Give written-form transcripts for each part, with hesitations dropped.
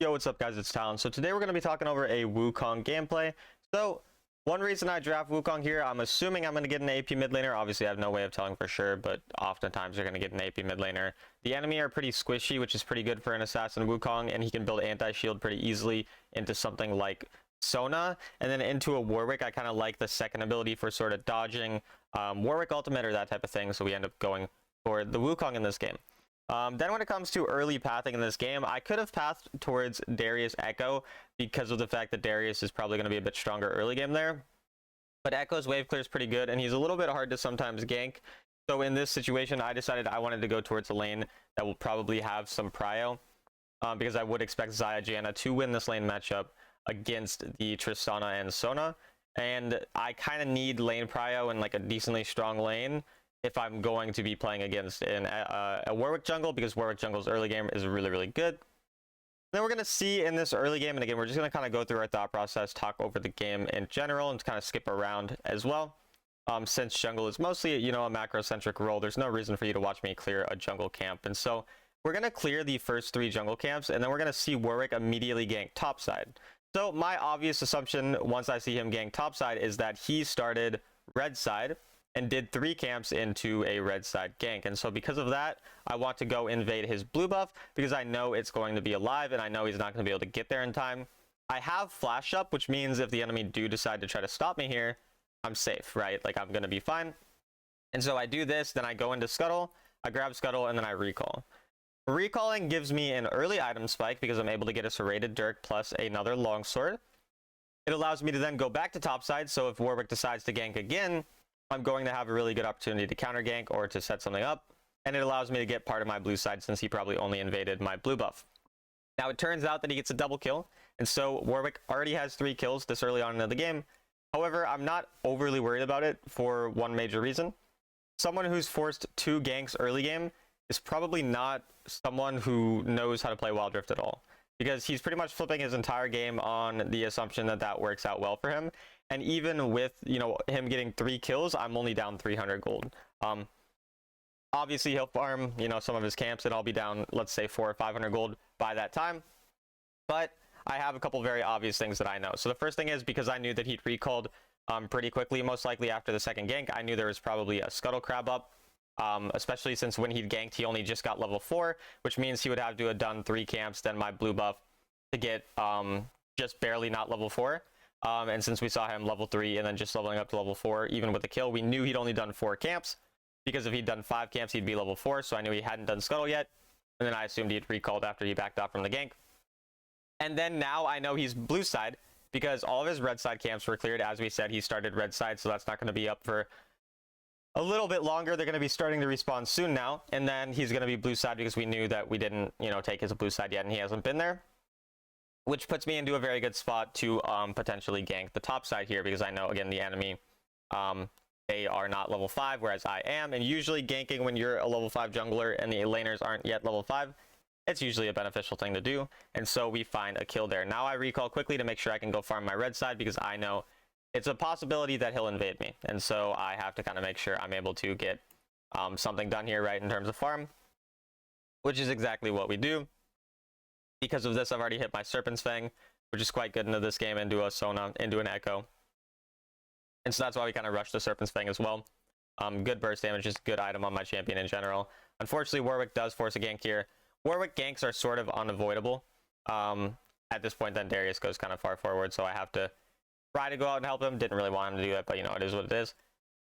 Yo, what's up guys, it's Talon. So today we're going to be talking over a Wukong gameplay. So one reason I draft Wukong here, I'm assuming I'm going to get an AP mid laner. Obviously I have no way of telling for sure, but oftentimes you're going to get an AP mid laner. The enemy are pretty squishy, which is pretty good for an assassin Wukong, and he can build anti-shield pretty easily into something like Sona, and then into a Warwick. I kind of like the second ability for sort of dodging Warwick ultimate or that type of thing, so we end up going for the Wukong in this game. Then when it comes to early pathing in this game, I could have pathed towards Darius Echo because of the fact that Darius is probably going to be a bit stronger early game there. But Echo's wave clear is pretty good, and he's a little bit hard to sometimes gank. So in this situation, I decided I wanted to go towards a lane that will probably have some prio, because I would expect Xayah Janna to win this lane matchup against the Tristana and Sona. And I kind of need lane prio in like a decently strong lane if I'm going to be playing against a Warwick jungle, because Warwick jungle's early game is really, really good. Then we're going to see in this early game, and again, we're just going to kind of go through our thought process, talk over the game in general, and kind of skip around as well. Since jungle is mostly, you know, a macro-centric role, there's no reason for you to watch me clear a jungle camp. And so we're going to clear the first 3 jungle camps, and then we're going to see Warwick immediately gank topside. So my obvious assumption once I see him gank topside is that he started red side and did 3 camps into a red side gank. And so because of that, I want to go invade his blue buff because I know it's going to be alive and I know he's not going to be able to get there in time. I have flash up, which means if the enemy do decide to try to stop me here, I'm safe, right? Like, I'm going to be fine. And so I do this, then I go into Scuttle, I grab Scuttle, and then I recall. Recalling gives me an early item spike because I'm able to get a serrated Dirk plus another longsword. It allows me to then go back to topside, so if Warwick decides to gank again, I'm going to have a really good opportunity to counter gank or to set something up, and it allows me to get part of my blue side since he probably only invaded my blue buff. Now it turns out that he gets a double kill, and so Warwick already has 3 kills this early on in the game. However, I'm not overly worried about it for one major reason. Someone who's forced 2 ganks early game is probably not someone who knows how to play Wild Rift at all, because he's pretty much flipping his entire game on the assumption that that works out well for him. And even with, you know, him getting 3 kills, I'm only down 300 gold. Obviously he'll farm, you know, some of his camps and I'll be down, let's say 400 or 500 gold by that time. But I have a couple very obvious things that I know. So the first thing is, because I knew that he'd recalled pretty quickly, most likely after the second gank, I knew there was probably a Scuttle Crab up. Especially since when he'd ganked, he only just got level 4, which means he would have to have done 3 camps, then my blue buff to get just barely not level 4. And since we saw him level 3 and then just leveling up to level 4, even with the kill, we knew he'd only done 4 camps, because if he'd done 5 camps, he'd be level 4. So I knew he hadn't done Scuttle yet. And then I assumed he'd recalled after he backed off from the gank. And then now I know he's blue side because all of his red side camps were cleared. As we said, he started red side, so that's not going to be up for a little bit longer. They're going to be starting to respawn soon now. And then he's going to be blue side because we knew that we didn't, you know, take his blue side yet and he hasn't been there. Which puts me into a very good spot to potentially gank the top side here, because I know, again, the enemy, they are not level 5, whereas I am. And usually ganking when you're a level 5 jungler and the laners aren't yet level 5, it's usually a beneficial thing to do. And so we find a kill there. Now I recall quickly to make sure I can go farm my red side, because I know it's a possibility that he'll invade me. And so I have to kind of make sure I'm able to get something done here, right, in terms of farm, which is exactly what we do. Because of this, I've already hit my Serpent's Fang, which is quite good into this game, into a Sona, into an Echo. And so that's why we kind of rushed the Serpent's Fang as well. Good burst damage, just good item on my champion in general. Unfortunately, Warwick does force a gank here. Warwick ganks are sort of unavoidable. At this point, then Darius goes kind of far forward, so I have to try to go out and help him. Didn't really want him to do that, but you know, it is what it is.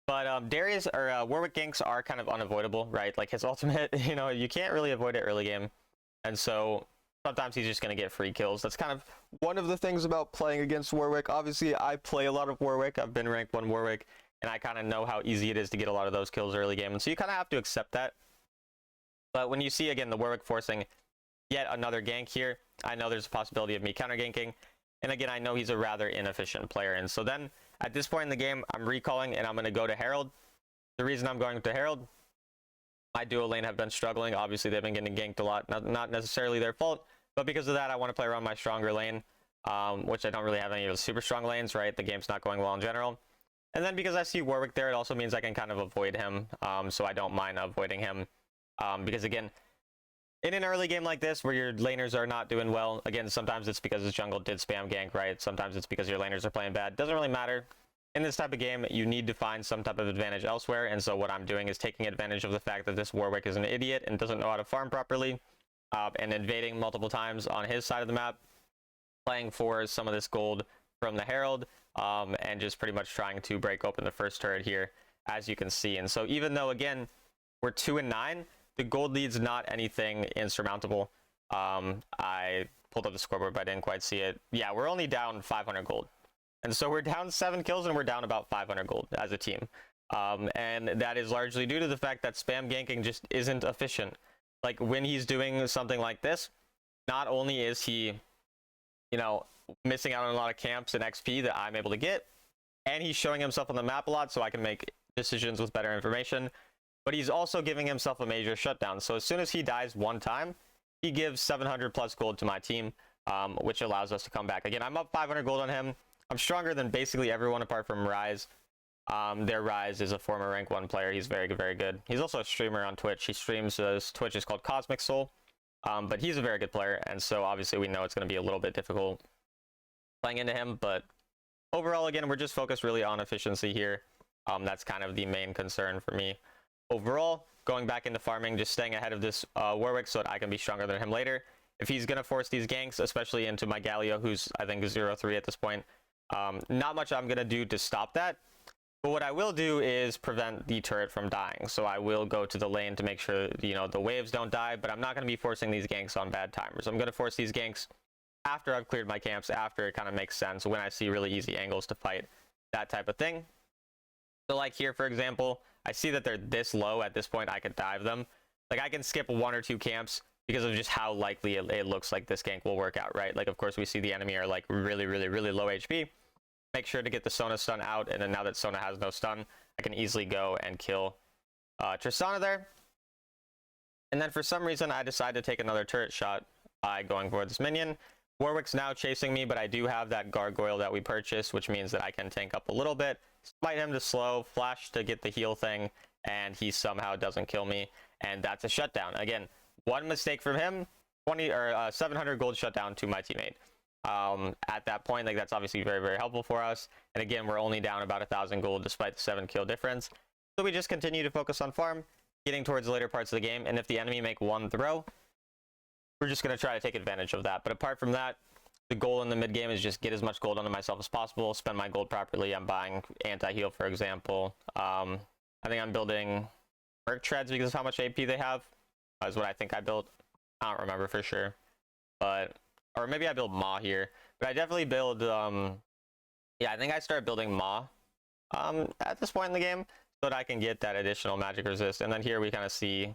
But Darius, or Warwick ganks are kind of unavoidable, right? Like his ultimate, you know, you can't really avoid it early game. And so sometimes he's just going to get free kills. That's kind of one of the things about playing against Warwick. Obviously, I play a lot of Warwick. I've been ranked 1 Warwick, and I kind of know how easy it is to get a lot of those kills early game. And so you kind of have to accept that. But when you see, again, the Warwick forcing yet another gank here, I know there's a possibility of me counter ganking. And again, I know he's a rather inefficient player. And so then, at this point in the game, I'm recalling, and I'm going to go to Herald. The reason I'm going to Herald, my duo lane have been struggling. Obviously, they've been getting ganked a lot. Not necessarily their fault, but because of that, I want to play around my stronger lane, which I don't really have any of the super strong lanes, right? The game's not going well in general. And then because I see Warwick there, it also means I can kind of avoid him, so I don't mind avoiding him. Because again, in an early game like this where your laners are not doing well, again, sometimes it's because his jungle did spam gank, right? Sometimes it's because your laners are playing bad. Doesn't really matter. In this type of game, you need to find some type of advantage elsewhere, and so what I'm doing is taking advantage of the fact that this Warwick is an idiot and doesn't know how to farm properly, and invading multiple times on his side of the map, playing for some of this gold from the Herald, and just pretty much trying to break open the first turret here, as you can see. And so even though, again, we're 2-9, the gold lead's not anything insurmountable. I pulled up the scoreboard, but I didn't quite see it. Yeah, we're only down 500 gold. And so we're down 7 kills, and we're down about 500 gold as a team. And that is largely due to the fact that spam ganking just isn't efficient. Like, when he's doing something like this, not only is he, you know, missing out on a lot of camps and XP that I'm able to get, and he's showing himself on the map a lot so I can make decisions with better information, but he's also giving himself a major shutdown. So as soon as he dies one time, he gives 700 plus gold to my team, which allows us to come back. Again, I'm up 500 gold on him. I'm stronger than basically everyone apart from Rise. Their Rise is a former rank 1 player. He's very, very good. He's also a streamer on Twitch. He streams, his Twitch is called Cosmic Soul. But he's a very good player, and so obviously we know it's going to be a little bit difficult playing into him. But overall, again, we're just focused really on efficiency here. That's kind of the main concern for me. Overall, going back into farming, just staying ahead of this Warwick so that I can be stronger than him later. If he's going to force these ganks, especially into my Galio, who's, I think, 0-3 at this point, not much I'm going to do to stop that. But what I will do is prevent the turret from dying. So I will go to the lane to make sure, you know, the waves don't die, but I'm not going to be forcing these ganks on bad timers. I'm going to force these ganks after I've cleared my camps, after it kind of makes sense, when I see really easy angles to fight, that type of thing. So like here, for example, I see that they're this low at this point, I could dive them. Like, I can skip 1 or 2 camps because of just how likely it looks like this gank will work out, right? Like, of course, we see the enemy are like really, really, really low HP. Make sure to get the Sona stun out, and then now that Sona has no stun, I can easily go and kill Tristana there. And then for some reason, I decide to take another turret shot by going for this minion. Warwick's now chasing me, but I do have that gargoyle that we purchased, which means that I can tank up a little bit, smite him to slow, flash to get the heal thing, and he somehow doesn't kill me, and that's a shutdown. Again, one mistake from him, 700 gold shutdown to my teammate. At that point, like, that's obviously very, very helpful for us. And again, we're only down about 1,000 gold despite the 7 kill difference. So we just continue to focus on farm, getting towards the later parts of the game. And if the enemy make one throw, we're just going to try to take advantage of that. But apart from that, the goal in the mid game is just get as much gold onto myself as possible, spend my gold properly. I'm buying anti-heal, for example. I think I'm building Merc Treads because of how much AP they have, is what I think I built. I don't remember for sure, but, or maybe I build Maw here, but I definitely build, yeah, I think I started building Maw at this point in the game so that I can get that additional magic resist. And then here we kind of see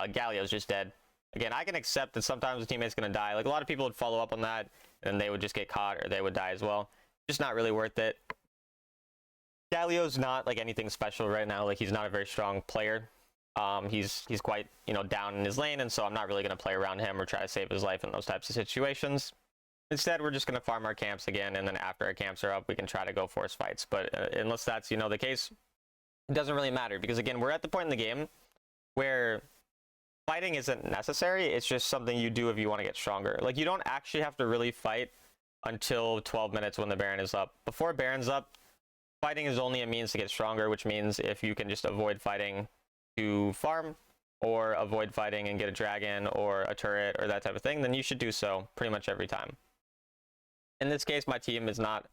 Galio's just dead. Again, I can accept that sometimes the teammate's going to die. Like, a lot of people would follow up on that, and they would just get caught, or they would die as well. Just not really worth it. Galio's not, like, anything special right now. Like, he's not a very strong player. He's quite, you know, down in his lane, and so I'm not really going to play around him or try to save his life in those types of situations. Instead, we're just going to farm our camps again, and then after our camps are up, we can try to go force fights. But unless that's, you know, the case, it doesn't really matter, because, again, we're at the point in the game where fighting isn't necessary. It's just something you do if you want to get stronger. Like, you don't actually have to really fight until 12 minutes when the Baron is up. Before Baron's up, fighting is only a means to get stronger, which means if you can just avoid fighting to farm, or avoid fighting and get a dragon or a turret or that type of thing, then you should do so pretty much every time. In this case, my team is not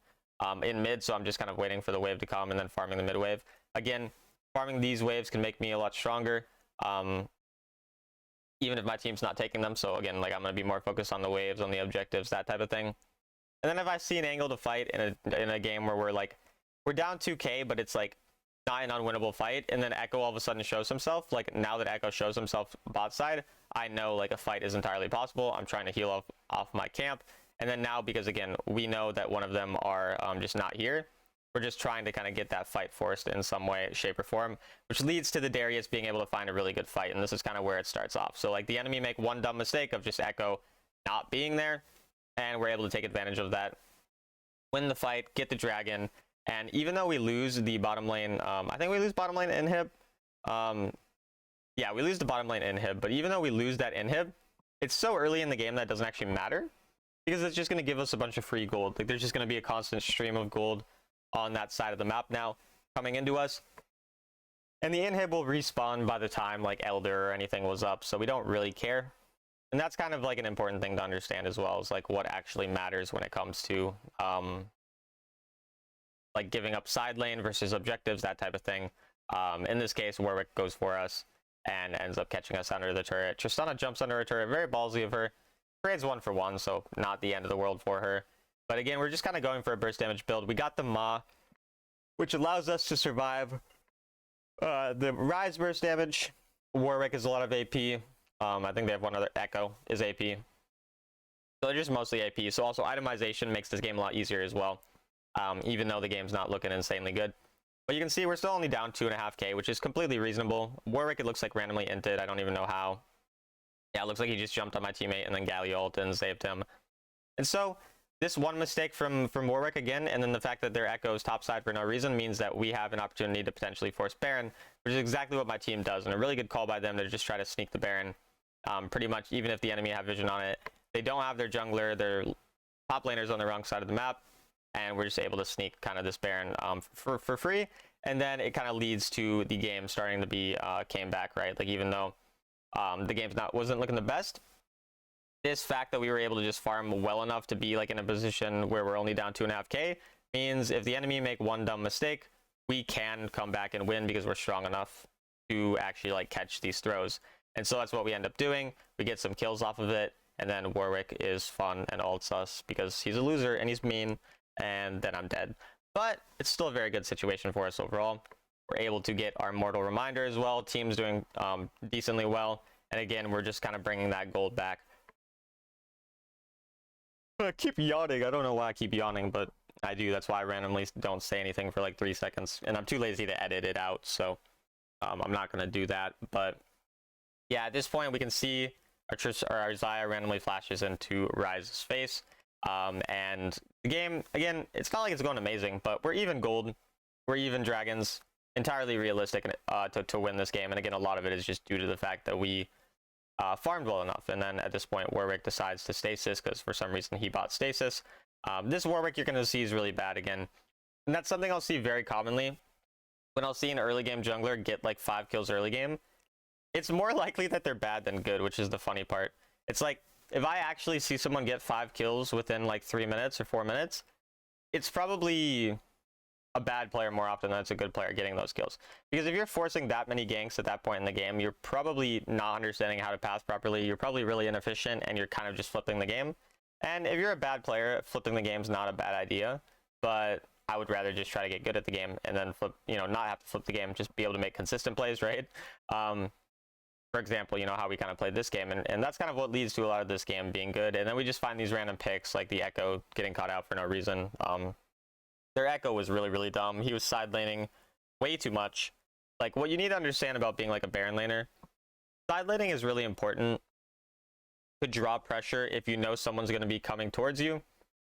in mid, so I'm just kind of waiting for the wave to come and then farming the mid wave. Again, farming these waves can make me a lot stronger, even if my team's not taking them. So again, like, I'm going to be more focused on the waves, on the objectives, that type of thing. And then if I see an angle to fight in a game where we're down 2k, but it's like not an unwinnable fight, and then Echo all of a sudden shows himself, like, now that Echo shows himself bot side, I know, like, a fight is entirely possible. I'm trying to heal off my camp. And then now, because again, we know that one of them are just not here, we're just trying to kind of get that fight forced in some way, shape, or form, which leads to the Darius being able to find a really good fight. And this is kind of where it starts off. So, like, the enemy make one dumb mistake of just Echo not being there, and we're able to take advantage of that, win the fight, get the dragon. And even though we lose the bottom lane, I think we lose bottom lane inhib. Yeah, we lose the bottom lane inhib, but even though we lose that inhib, it's so early in the game that it doesn't actually matter, because it's just going to give us a bunch of free gold. Like, there's just going to be a constant stream of gold on that side of the map now coming into us. And the inhib will respawn by the time like Elder or anything was up, so we don't really care. And that's kind of like an important thing to understand as well, is like what actually matters when it comes to like giving up side lane versus objectives, that type of thing. In this case, Warwick goes for us and ends up catching us under the turret. Tristana jumps under a turret, very ballsy of her. Trades 1-for-1, so not the end of the world for her. But again, we're just kind of going for a burst damage build. We got the Ma, which allows us to survive the Rise burst damage. Warwick is a lot of AP. I think they have one other. Echo is AP. So they're just mostly AP. So also itemization makes this game a lot easier as well, even though the game's not looking insanely good. But you can see we're still only down 2.5k, which is completely reasonable. Warwick, it looks like randomly inted. I don't even know how. Yeah, it looks like he just jumped on my teammate and then Galley ult and saved him. And so this one mistake from Warwick again, and then the fact that their Echo's topside for no reason, means that we have an opportunity to potentially force Baron, which is exactly what my team does. And a really good call by them to just try to sneak the Baron. Pretty much, even if the enemy have vision on it, they don't have their jungler, their top laners on the wrong side of the map, and we're just able to sneak kind of this Baron for free. And then it kind of leads to the game starting to be came back, right? Like, even though the game's wasn't looking the best, this fact that we were able to just farm well enough to be like in a position where we're only down 2.5k means if the enemy make one dumb mistake, we can come back and win because we're strong enough to actually like catch these throws. And so that's what we end up doing. We get some kills off of it, and then Warwick is fun and ults us because he's a loser and he's mean, and then I'm dead. But it's still a very good situation for us overall. We're able to get our Mortal Reminder as well. Team's doing decently well. And again, we're just kind of bringing that gold back. I keep yawning. I don't know why I keep yawning, but I do. That's why I randomly don't say anything for like 3 seconds. And I'm too lazy to edit it out, so I'm not going to do that. But yeah, at this point, we can see our Xayah randomly flashes into Rise's face. And the game, again, it's not like it's going amazing, but we're even gold. We're even dragons. Entirely realistic to win this game. And again, a lot of it is just due to the fact that we farmed well enough. And then at this point, Warwick decides to stasis because for some reason he bought stasis. This Warwick you're going to see is really bad again. And that's something I'll see very commonly. When I'll see an early game jungler get like 5 kills early game, it's more likely that they're bad than good, which is the funny part. It's like, if I actually see someone get 5 kills within like 3 minutes or 4 minutes, it's probably a bad player more often than it's a good player getting those kills. Because if you're forcing that many ganks at that point in the game, you're probably not understanding how to pass properly. You're probably really inefficient, and you're kind of just flipping the game. And if you're a bad player, flipping the game's not a bad idea. But I would rather just try to get good at the game and then flip, not have to flip the game, just be able to make consistent plays, right? For example, how we kind of played this game, and that's kind of what leads to a lot of this game being good. And then we just find these random picks, like the Echo getting caught out for no reason. Their Echo was really, really dumb. He was side laning way too much. Like, what you need to understand about being like a Baron laner, side laning is really important to draw pressure if you know someone's going to be coming towards you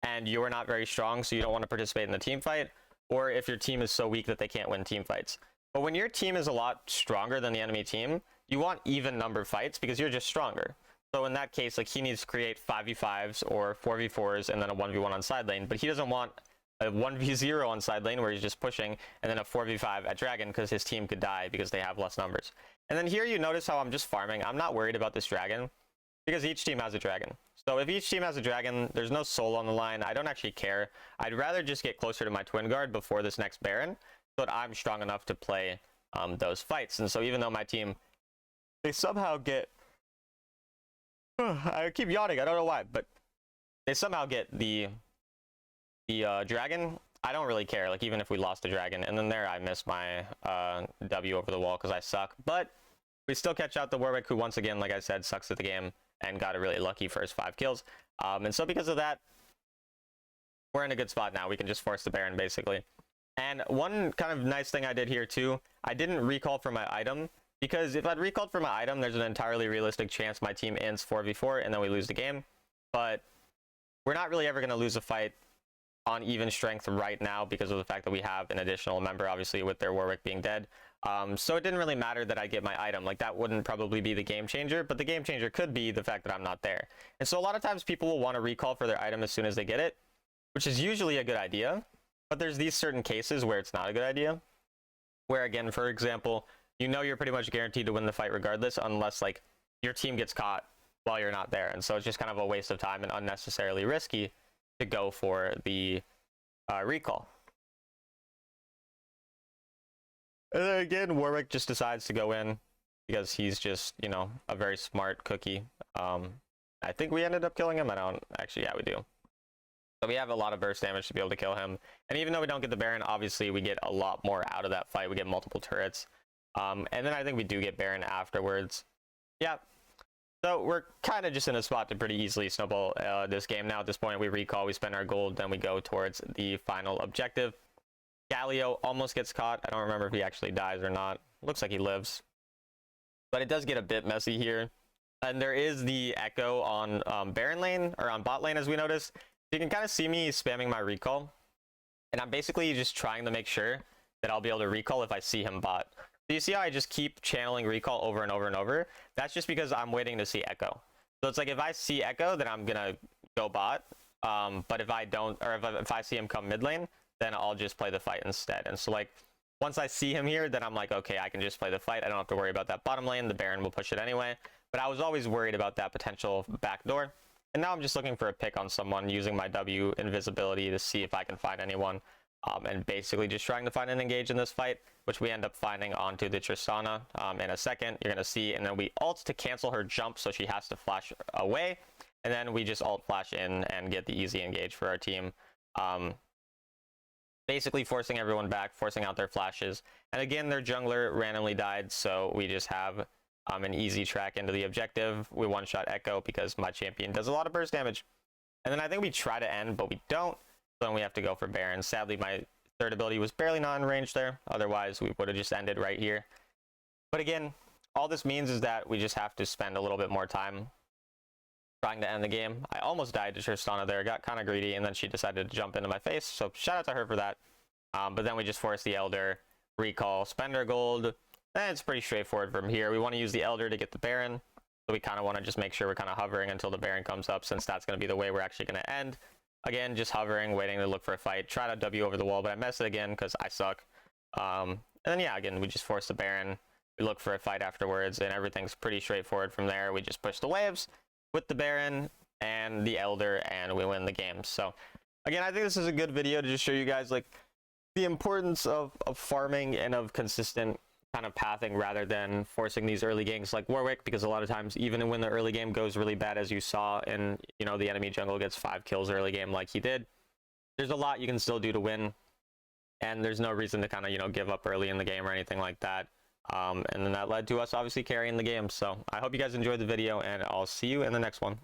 and you are not very strong, so you don't want to participate in the team fight, or if your team is so weak that they can't win team fights. But when your team is a lot stronger than the enemy team, you want even number fights because you're just stronger. So in that case, like, he needs to create 5v5s or 4v4s and then a 1v1 on side lane, but he doesn't want a 1v0 on side lane where he's just pushing, and then a 4v5 at dragon because his team could die because they have less numbers. And then here you notice how I'm just farming. I'm not worried about this dragon because each team has a dragon. So if each team has a dragon, there's no soul on the line. I don't actually care. I'd rather just get closer to my twin guard before this next Baron so that I'm strong enough to play those fights. And so even though my team, they somehow get I keep yawning, I don't know why, but they somehow get the dragon, I don't really care, like, even if we lost the dragon. And then there I missed my W over the wall because I suck, but we still catch out the Warwick, who once again, like I said, sucks at the game and got a really lucky first 5 kills. And so because of that, we're in a good spot now. We can just force the Baron basically. And one kind of nice thing I did here too, I didn't recall for my item, because if I'd recalled for my item, there's an entirely realistic chance my team ends 4v4 and then we lose the game. But we're not really ever going to lose a fight on even strength right now because of the fact that we have an additional member, obviously, with their Warwick being dead. So it didn't really matter that I get my item. Like, that wouldn't probably be the game changer, but the game changer could be the fact that I'm not there. And so a lot of times people will want to recall for their item as soon as they get it, which is usually a good idea. But there's these certain cases where it's not a good idea. Where, again, for example, you know you're pretty much guaranteed to win the fight regardless, unless, like, your team gets caught while you're not there. And so it's just kind of a waste of time and unnecessarily risky to go for the recall. And then again, Warwick just decides to go in because he's just, you know, a very smart cookie. I think we ended up killing him. I don't actually, yeah, we do. So we have a lot of burst damage to be able to kill him. And even though we don't get the Baron, obviously we get a lot more out of that fight. We get multiple turrets. And then I think we do get Baron afterwards. Yeah. So we're kind of just in a spot to pretty easily snowball this game. Now at this point, we recall, we spend our gold, then we go towards the final objective. Galio almost gets caught. I don't remember if he actually dies or not. Looks like he lives. But it does get a bit messy here. And there is the Echo on Baron lane, or on bot lane, as we noticed. You can kind of see me spamming my recall. And I'm basically just trying to make sure that I'll be able to recall if I see him bot. So you see how I just keep channeling recall over and over and over? That's just because I'm waiting to see Echo. So it's like, if I see Echo, then I'm going to go bot. But if I don't, or if I see him come mid lane, then I'll just play the fight instead. And so, like, once I see him here, then I'm like, okay, I can just play the fight. I don't have to worry about that bottom lane. The Baron will push it anyway. But I was always worried about that potential backdoor. And now I'm just looking for a pick on someone, using my W invisibility to see if I can find anyone. And basically just trying to find an engage in this fight, which we end up finding onto the Tristana in a second. You're going to see, and then we ult to cancel her jump, so she has to flash away. And then we just ult flash in and get the easy engage for our team. Basically forcing everyone back, forcing out their flashes. And again, their jungler randomly died, so we just have an easy track into the objective. We one-shot Echo because my champion does a lot of burst damage. And then I think we try to end, but we don't. So then we have to go for Baron. Sadly, my third ability was barely not in range there. Otherwise, we would have just ended right here. But again, all this means is that we just have to spend a little bit more time trying to end the game. I almost died to Tristana there, got kind of greedy, and then she decided to jump into my face. So shout out to her for that. But then we just force the Elder, recall, spend our gold. And it's pretty straightforward from here. We want to use the Elder to get the Baron. So we kind of want to just make sure we're kind of hovering until the Baron comes up, since that's going to be the way we're actually going to end. Again, just hovering, waiting to look for a fight. Try to W over the wall, but I messed it again because I suck. And then, yeah, again, we just force the Baron. We look for a fight afterwards, and everything's pretty straightforward from there. We just push the waves with the Baron and the Elder, and we win the game. So, again, I think this is a good video to just show you guys, like, the importance of farming and of consistent kind of pathing rather than forcing these early ganks like Warwick, because a lot of times, even when the early game goes really bad, as you saw, and you know the enemy jungle gets 5 kills early game like he did, there's a lot you can still do to win, and there's no reason to kind of, you know, give up early in the game or anything like that. And then that led to us obviously carrying the game. So I hope you guys enjoyed the video, and I'll see you in the next one.